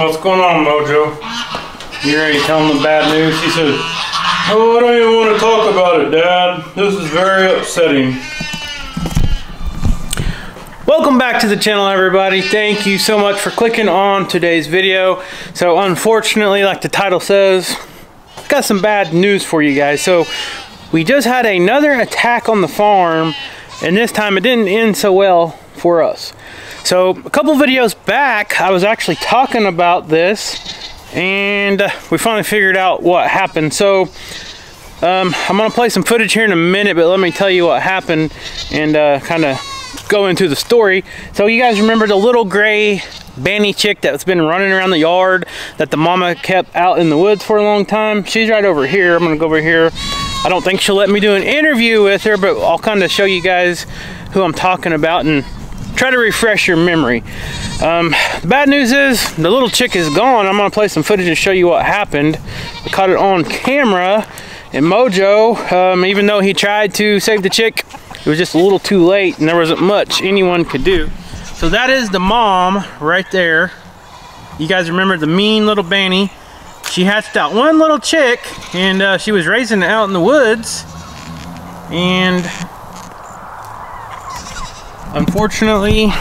What's going on, Mojo? You ready to tell him the bad news? He said, "Oh, I don't even want to talk about it, Dad. This is very upsetting." Welcome back to the channel, everybody. Thank you so much for clicking on today's video. So unfortunately, like the title says, I've got some bad news for you guys. So we just had another attack on the farm, and this time it didn't end so well for us. So a couple videos back, I was actually talking about this, and we finally figured out what happened. So I'm gonna play some footage here in a minute, but let me tell you what happened and kind of go into the story. So you guys remember the little gray banny chick that's been running around the yard that the mama kept out in the woods for a long time? She's right over here. I'm gonna go over here. I don't think she'll let me do an interview with her, but I'll kind of show you guys who I'm talking about and try to refresh your memory. Bad news is the little chick is gone. I'm gonna play some footage and show you what happened. I caught it on camera, and Mojo, even though he tried to save the chick, it was just a little too late and there wasn't much anyone could do. So that is the mom right there. You guys remember the mean little banny? She hatched out one little chick, and she was raising it out in the woods, and unfortunately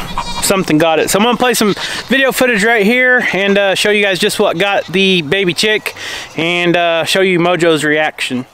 something got it. So I'm gonna play some video footage right here and show you guys just what got the baby chick, and show you Mojo's reaction.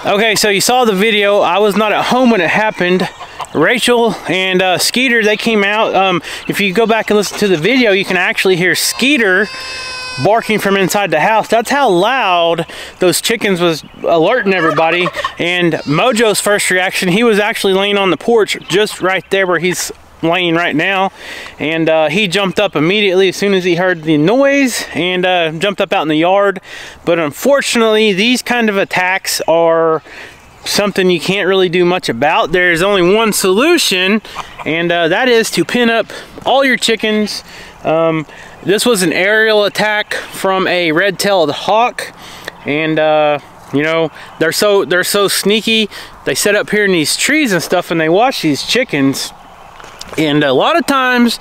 Okay, so you saw the video. I was not at home when it happened. Rachel and Skeeter, they came out. If you go back and listen to the video, you can actually hear Skeeter barking from inside the house. That's how loud those chickens was alerting everybody. And Mojo's first reaction, he was actually laying on the porch just right there where he's laying right now, and he jumped up immediately as soon as he heard the noise, and jumped up out in the yard. But unfortunately, these kind of attacks are something you can't really do much about. There's only one solution, and that is to pin up all your chickens. This was an aerial attack from a red-tailed hawk, and you know, they're so sneaky. They set up here in these trees and stuff, and they watch these chickens. And a lot of times,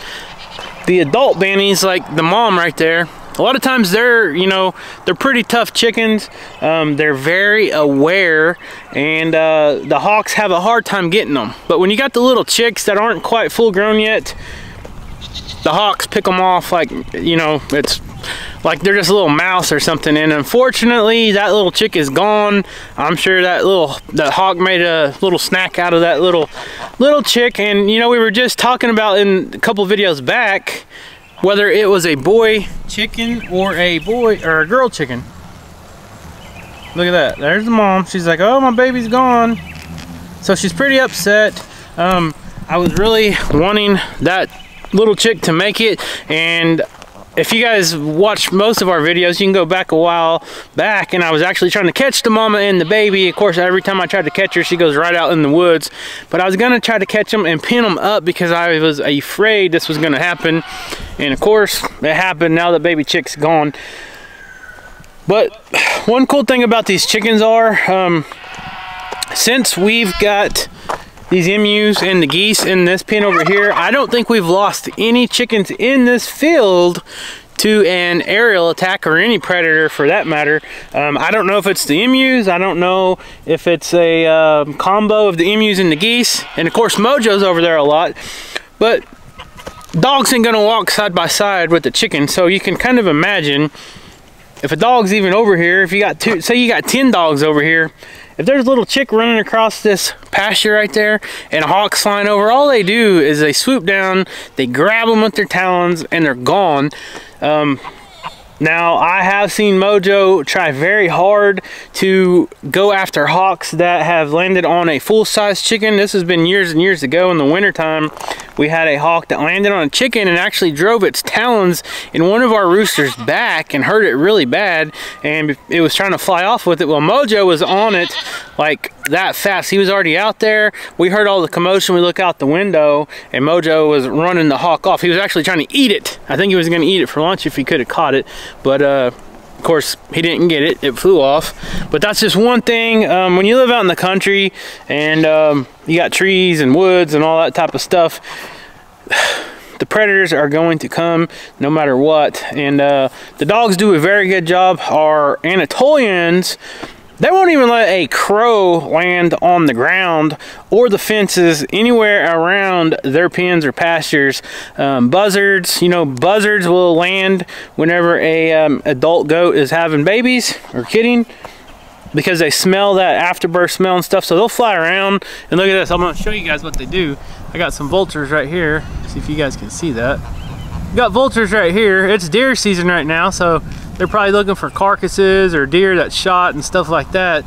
the adult bannies, like the mom right there, a lot of times they're, you know, they're pretty tough chickens. They're very aware, and the hawks have a hard time getting them. But when you got the little chicks that aren't quite full grown yet, the hawks pick them off like, you know, it's like they're just a little mouse or something. And unfortunately, that little chick is gone. I'm sure that hawk made a little snack out of that little chick. And you know, we were just talking about in a couple videos back whether it was a boy chicken or a girl chicken. Look at that. There's the mom. She's like, "Oh, my baby's gone." So she's pretty upset. I was really wanting that little chick to make it, and if you guys watch most of our videos, you can go back a while back, and I was actually trying to catch the mama and the baby. Of course, every time I tried to catch her, she goes right out in the woods. But I was gonna try to catch them and pin them up because I was afraid this was gonna happen. And of course, it happened. Now that baby chick's gone. But one cool thing about these chickens are, since we've got these emus and the geese in this pen over here, I don't think we've lost any chickens in this field to an aerial attack, or any predator for that matter. I don't know if it's the emus. I don't know if it's a combo of the emus and the geese. And of course, Mojo's over there a lot. But dogs ain't gonna walk side by side with the chicken, so you can kind of imagine if a dog's even over here, if you got two, say you got 10 dogs over here, if there's a little chick running across this pasture right there and a hawk's flying over, all they do is they swoop down, they grab them with their talons, and they're gone. Now, I have seen Mojo try very hard to go after hawks that have landed on a full-size chicken. This has been years and years ago in the wintertime. We had a hawk that landed on a chicken and actually drove its talons in one of our roosters' back and hurt it really bad, and it was trying to fly off with it. Well, Mojo was on it like that fast. He was already out there. We heard all the commotion. We look out the window and Mojo was running the hawk off. He was actually trying to eat it. I think he was going to eat it for lunch if he could have caught it, but of course he didn't get it. It flew off. But that's just one thing. When you live out in the country and you got trees and woods and all that type of stuff, the predators are going to come no matter what. And the dogs do a very good job. Our Anatolians, they won't even let a crow land on the ground or the fences anywhere around their pens or pastures. Buzzards, you know, buzzards will land whenever a adult goat is having babies or kidding, because they smell that afterbirth smell and stuff. So they'll fly around. And look at this, I'm going to show you guys what they do. I got some vultures right here. See if you guys can see that. Got vultures right here. It's deer season right now, so they're probably looking for carcasses or deer that's shot and stuff like that.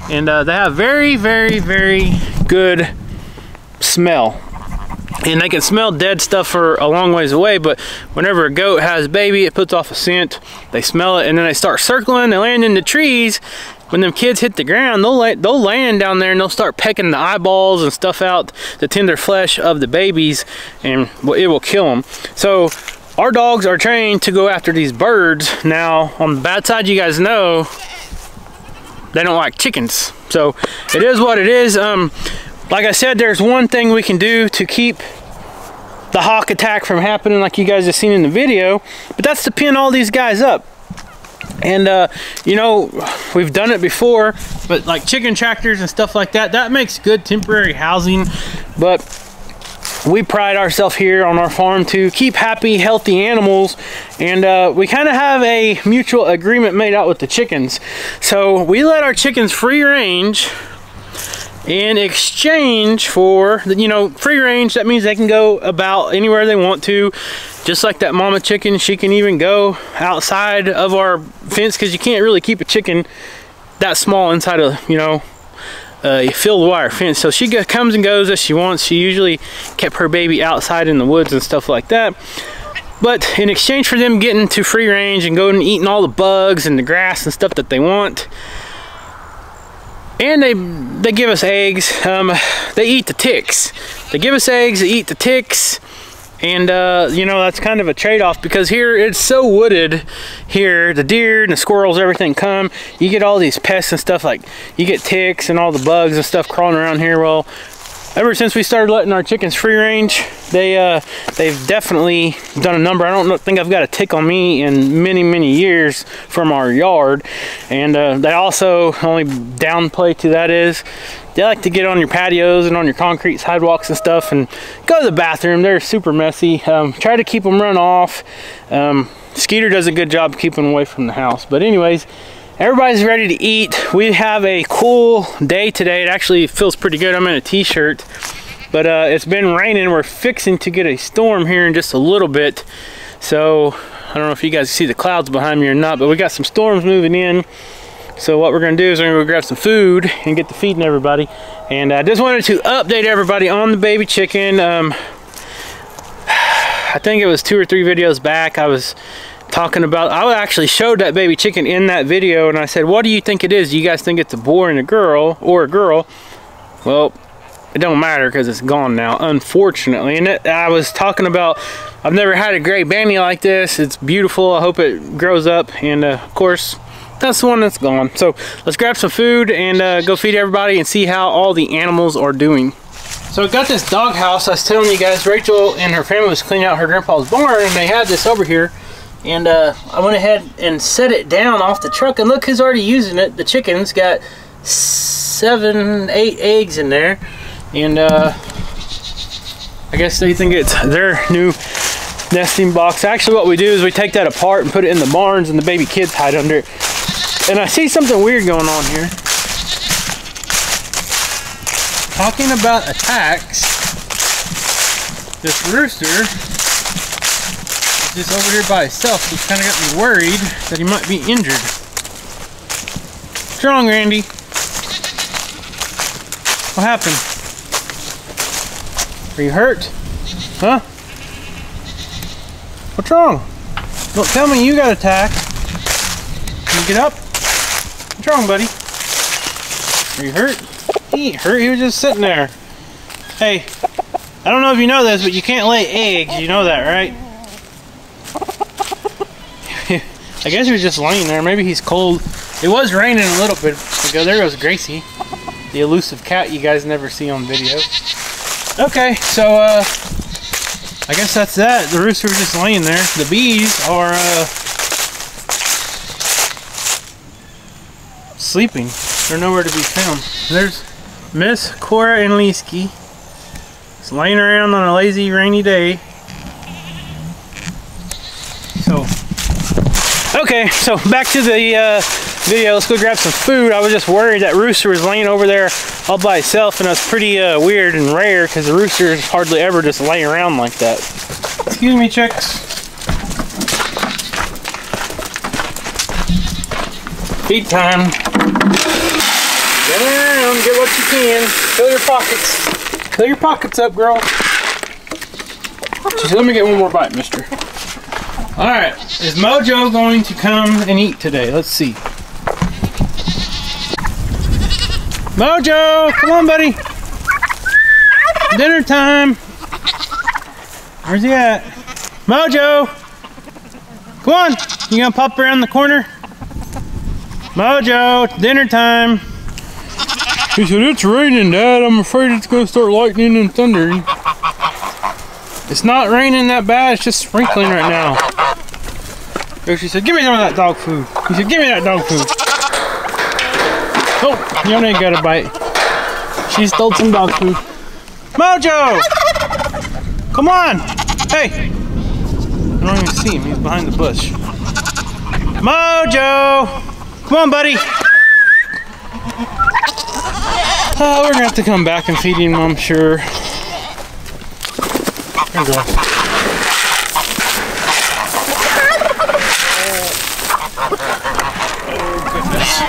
And they have very, very, very good smell. And they can smell dead stuff for a long ways away, but whenever a goat has a baby, it puts off a scent. They smell it, and then they start circling. They land in the trees. When them kids hit the ground, they'll land down there and they'll start pecking the eyeballs and stuff out, the tender flesh of the babies, and it will kill them. So our dogs are trained to go after these birds. Now, on the bad side, you guys know, they don't like chickens. So it is what it is. Like I said, there's one thing we can do to keep the hawk attack from happening like you guys have seen in the video, but that's to pin all these guys up. And you know, we've done it before, but like chicken tractors and stuff like that, that makes good temporary housing. But we pride ourselves here on our farm to keep happy, healthy animals, and we kind of have a mutual agreement made out with the chickens. So we let our chickens free range in exchange for, you know, free range. That means they can go about anywhere they want to. Just like that mama chicken, she can even go outside of our fence, because you can't really keep a chicken that small inside of, you know, a filled wire fence. So she comes and goes as she wants. She usually kept her baby outside in the woods and stuff like that. But in exchange for them getting to free range and going and eating all the bugs and the grass and stuff that they want, and they give us eggs, they eat the ticks. They give us eggs, they eat the ticks. And you know, that's kind of a trade-off, because here it's so wooded here. The deer and the squirrels, everything come. You get all these pests and stuff, like you get ticks and all the bugs and stuff crawling around here. Well, ever since we started letting our chickens free range, they've definitely done a number. I don't think I've got a tick on me in many years from our yard. And they also, only downplay to that is, they like to get on your patios and on your concrete sidewalks and stuff and go to the bathroom. They're super messy. Try to keep them run off. Skeeter does a good job keeping them away from the house. But anyways, everybody's ready to eat. We have a cool day today. It actually feels pretty good. I'm in a t-shirt, but it's been raining. We're fixing to get a storm here in just a little bit. So I don't know if you guys see the clouds behind me or not, but we got some storms moving in. So what we're gonna do is we're gonna go grab some food and get to feeding everybody. And I just wanted to update everybody on the baby chicken. I think it was 2 or 3 videos back, I was talking about, I actually showed that baby chicken in that video, and I said, what do you think it is? Do you guys think it's a boy and a girl, or a girl? Well, it don't matter, because it's gone now, unfortunately. And I was talking about, I've never had a gray banty like this. It's beautiful. I hope it grows up. And of course, that's the one that's gone. So let's grab some food and go feed everybody and see how all the animals are doing. So I got this dog house. I was telling you guys, Rachel and her family was cleaning out her grandpa's barn, and they had this over here. And I went ahead and set it down off the truck, and look who's already using it. The chickens got 7, 8 eggs in there. And I guess they think it's their new nesting box. Actually, what we do is we take that apart and put it in the barns, and the baby kids hide under it. And I see something weird going on here. Talking about attacks, this rooster is just over here by himself, so it's kind of got me worried that he might be injured. What's wrong, Randy? What happened? Are you hurt? Huh? What's wrong? Don't tell me you got attacked. Can you get up? What's wrong, buddy? Are you hurt? He ain't hurt, he was just sitting there. Hey, I don't know if you know this, but you can't lay eggs. You know that, right? I guess he was just laying there. Maybe he's cold. It was raining a little bit ago. There goes Gracie, the elusive cat you guys never see on video. Okay, so I guess that's that. The rooster was just laying there. The bees are sleeping. They're nowhere to be found. There's Miss Cora and Leesky. It's laying around on a lazy, rainy day. So, okay, so back to the video. Let's go grab some food. I was just worried that rooster was laying over there all by itself, and that's pretty weird and rare because the roosters hardly ever just lay around like that. Excuse me, chicks. Feed time. Get around, get what you can. Fill your pockets. Fill your pockets up, girl. Just let me get one more bite, mister. Alright, is Mojo going to come and eat today? Let's see. Mojo, come on, buddy. Dinner time. Where's he at? Mojo! Come on, you gonna pop around the corner? Mojo, it's dinner time. He said, it's raining, Dad. I'm afraid it's going to start lightning and thundering. It's not raining that bad. It's just sprinkling right now. She said, give me some of that dog food. He said, give me that dog food. Oh, Yona got a bite. She stole some dog food. Mojo! Come on! Hey! I don't even see him. He's behind the bush. Mojo! Come on, buddy! Oh, we're gonna have to come back and feed him, I'm sure. There you go. Oh, goodness.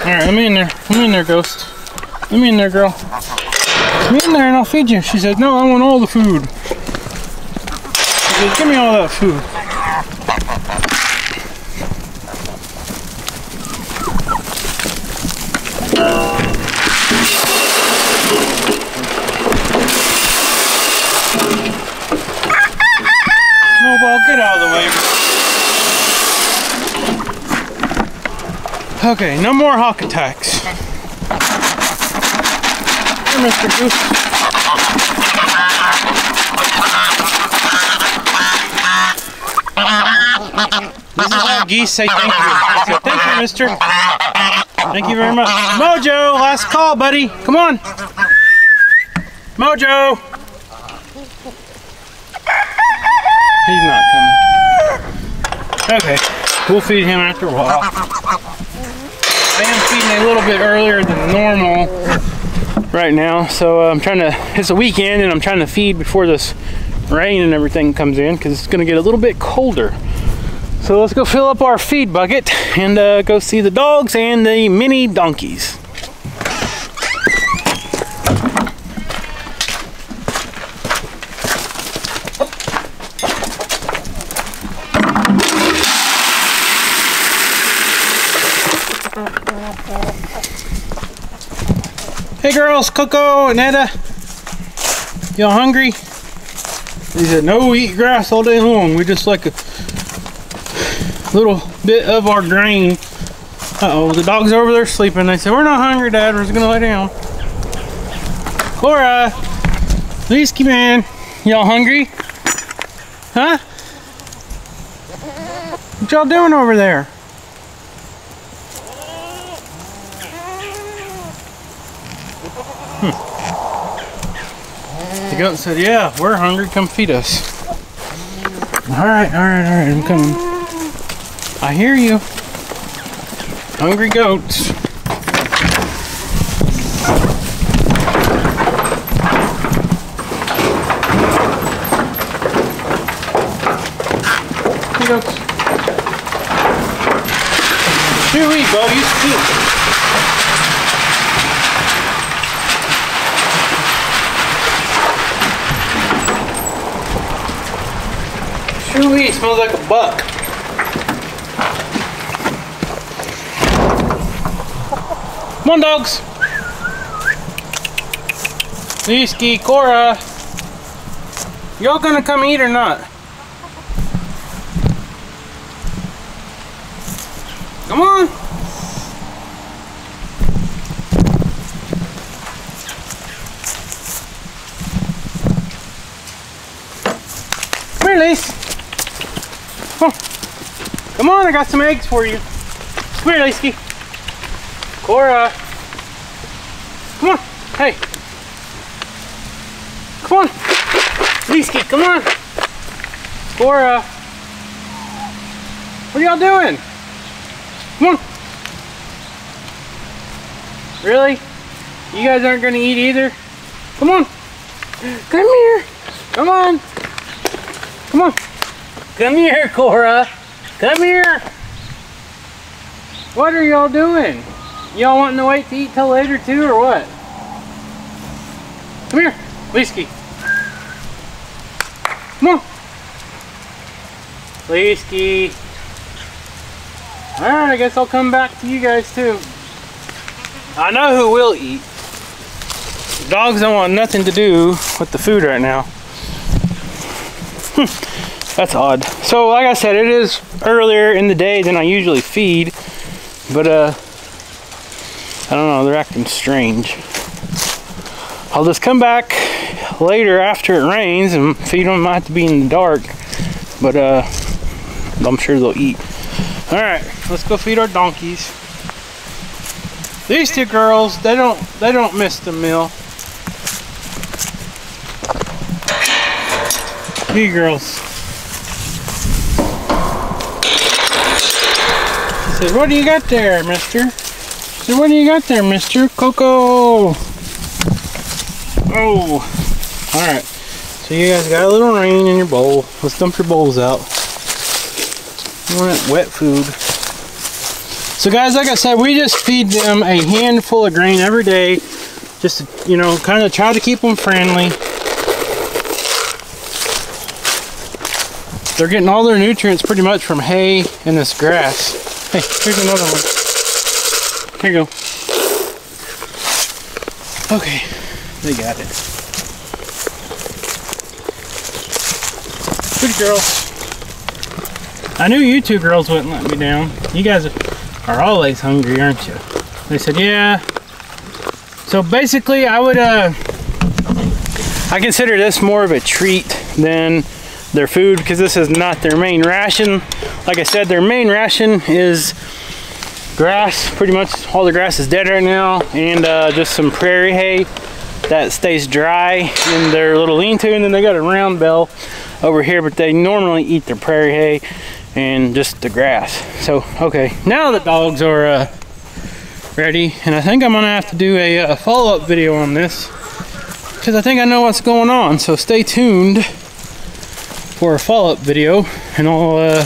Alright, let me in there. Let me in there, Ghost. Let me in there, girl. Come in there and I'll feed you. She said, no, I want all the food. She said, give me all that food. Snowball, get out of the way. Okay, no more hawk attacks. Here, Mr. Goose. This is how geese say thank you. They say, thank you, mister. Thank you very much. Mojo, last call, buddy. Come on. Mojo. He's not coming. Okay, we'll feed him after a while. I am feeding a little bit earlier than normal right now, so I'm trying to, it's a weekend and I'm trying to feed before this rain and everything comes in because it's going to get a little bit colder. So let's go fill up our feed bucket and go see the dogs and the mini donkeys. Hey girls, Coco and Etta, y'all hungry? He said, no, we eat grass all day long. We just like a little bit of our grain. Uh-oh, the dogs are over there sleeping. They said, we're not hungry, Dad. We're just gonna lay down. Cora, Leesky man, y'all hungry? Huh? What y'all doing over there? The goat said, yeah, we're hungry, come feed us. Alright, I'm coming. I hear you. Hungry goats. Hey goats. Chewy, bud, you stink. Chewy smells like a buck. Come on, dogs. Leesky, Cora. Y'all gonna come eat or not? Come on. Come here, Lise. Come on, I got some eggs for you. Come here, Leesky. Cora. Come on. Hey. Come on. Leesky, come on. Cora. What are y'all doing? Come on. Really? You guys aren't gonna eat either? Come on. Come here. Come on. Come on. Come here, Cora. Come here. What are y'all doing? Y'all wanting to wait to eat till later too, or what? Come here, Leesky. Come on. Leesky. Alright, I guess I'll come back to you guys too. I know who will eat. Dogs don't want nothing to do with the food right now. That's odd. So like I said, it is earlier in the day than I usually feed, but I don't know, they're acting strange. I'll just come back later after it rains and feed them. Might have to be in the dark, but I'm sure they'll eat. All right, let's go feed our donkeys. These two girls, they don't miss the meal. You girls. I said, what do you got there, mister? I said, what do you got there, mister? Coco. Oh. Alright. So you guys got a little rain in your bowl. Let's dump your bowls out. You want wet food. So guys, like I said, we just feed them a handful of grain every day. Just to, you know, kind of try to keep them friendly. They're getting all their nutrients pretty much from hay and this grass. Hey, here's another one. Here you go. Okay, they got it. Good girls. I knew you two girls wouldn't let me down. You guys are always hungry, aren't you? They said, yeah. So basically, I consider this more of a treat than their food, because this is not their main ration. Like I said, their main ration is grass. Pretty much all the grass is dead right now, and just some prairie hay that stays dry in their little lean-to. And then they got a round bell over here, but they normally eat their prairie hay and just the grass. So okay, now the dogs are ready, and I think I'm gonna have to do a follow-up video on this, because I think I know what's going on. So stay tuned for a follow-up video, and I'll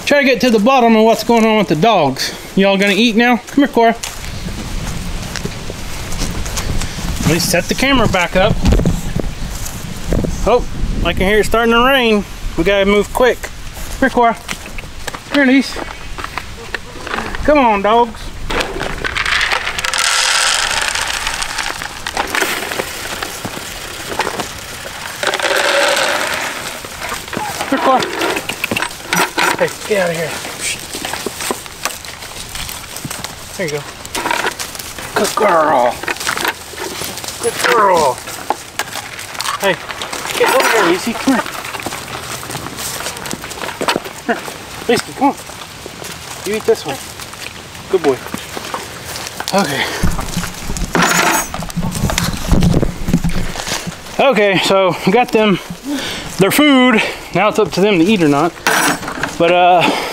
try to get to the bottom of what's going on with the dogs. Y'all gonna eat now? Come here, Cora. Let me set the camera back up. Oh, I can hear it starting to rain. We gotta move quick. Come here, Cora. Here, Lise. Come on, dogs. Here, Cora. Hey, get out of here. There you go. Good girl. Good girl. Hey, get over here, Lucy. Come here. Here. Whiskey, come on. You eat this one. Good boy. Okay. Okay, so we got them their food. Now it's up to them to eat or not. But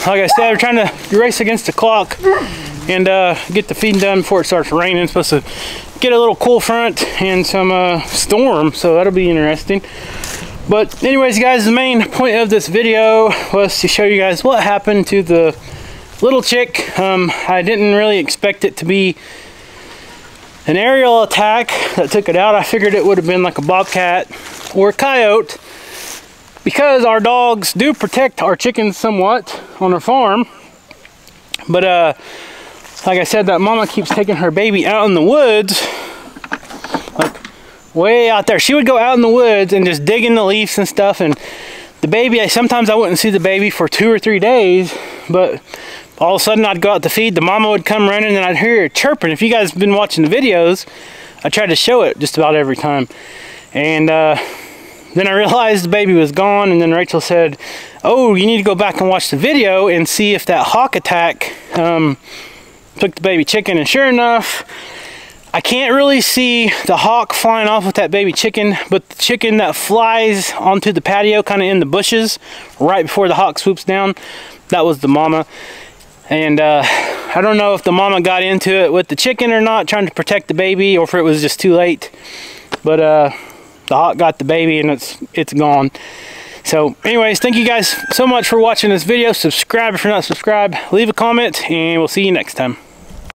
like I said, we're trying to race against the clock and get the feeding done before it starts raining. It's supposed to get a little cool front and some storm, so that'll be interesting. But anyways, guys, the main point of this video was to show you guys what happened to the little chick. I didn't really expect it to be an aerial attack that took it out. I figured it would have been like a bobcat or a coyote, because our dogs do protect our chickens somewhat on our farm. But like I said, that mama keeps taking her baby out in the woods, like way out there. She would go out in the woods and just dig in the leaves and stuff, and the baby, sometimes I wouldn't see the baby for 2 or 3 days, but all of a sudden I'd go out to feed, the mama would come running and I'd hear her chirping. If you guys have been watching the videos, I tried to show it just about every time. And then I realized the baby was gone, and then Rachel said, oh, you need to go back and watch the video and see if that hawk attack took the baby chicken. And sure enough, I can't really see the hawk flying off with that baby chicken, but the chicken that flies onto the patio kind of in the bushes right before the hawk swoops down, that was the mama. And I don't know if the mama got into it with the chicken or not, trying to protect the baby, or if it was just too late. But the hawk got the baby and it's gone. So anyways, thank you guys so much for watching this video. Subscribe if you're not subscribed. Leave a comment and we'll see you next time.